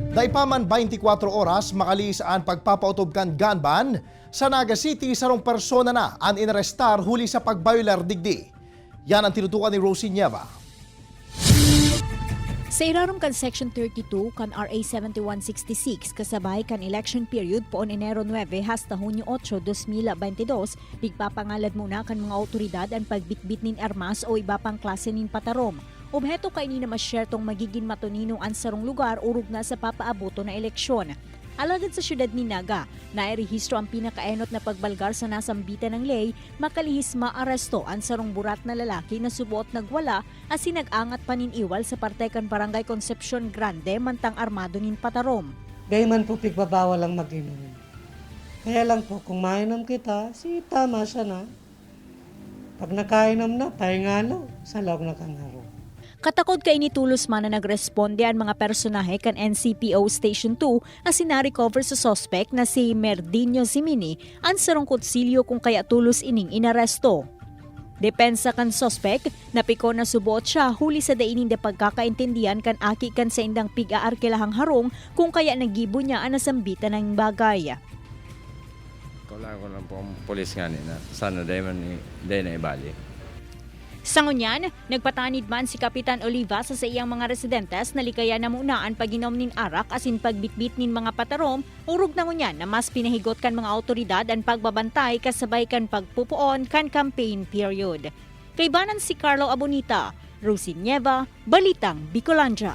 Daipaman 24 oras makalis ang pagpapautob kan gunban sa Naga City sarong persona na ang inarestar huli sa pagbayular digdi. Yan ang tinutukan ni Rosie Nieva. Sa irarom kan Section 32 kan RA 7166 kasabay kan election period poon Enero 9 hasta Hunyo 8, 2022, bigpapangalad muna kan mga otoridad ang pagbitbit nin armas o iba pang klase nin patarom. Obheto kay ni na masyertong magiging matuninong ang sarong lugar urog na sa papaaboto na eleksyon. Alagad sa syudad ni Naga, nairehistro ang pinakaenot na pagbalgar sa nasambitan ng ley, makalihis maaresto ang sarong burat na lalaki na subuot nagwala as sinag-angat paniniwal sa partekan Barangay Concepcion Grande mantang armado nin patarom. Gayman po pigbabawal ang mag-inom. Kaya lang po, kung mainom kita, tama siya na. Pag nakainom na, pahingalo, sa loob na kangaro. Katakod kay ni Tulos man na nagresponde ang mga personahe kan NCPO Station 2 as sina-recover sa suspect na si Merdinho Zimini ang sarong kutsilyo kung kaya tulos ining inaresto. Depensa kan suspect, napiko na subuot siya huli sa dainin de pagkakaintindihan kan aki kan sa indang pig-aarkelahang harong kung kaya nagibo niya ang nasambitan ng bagay. Kailangan ko lang po ang polis nga nila. Sana dahil na ibali. Sa ngunyan, nagpatanid man si Kapitan Oliva sa iyang mga residentes na likaya na muna ang paginom nin arak asin pagbitbit nin mga patarom, urog na ngunyan na mas pinahigot kan mga otoridad ang pagbabantay kasabay kan pagpupuon kan campaign period. Kay banan si Carlo Abonita, Rosie Nieva, Balitang Bicolandia.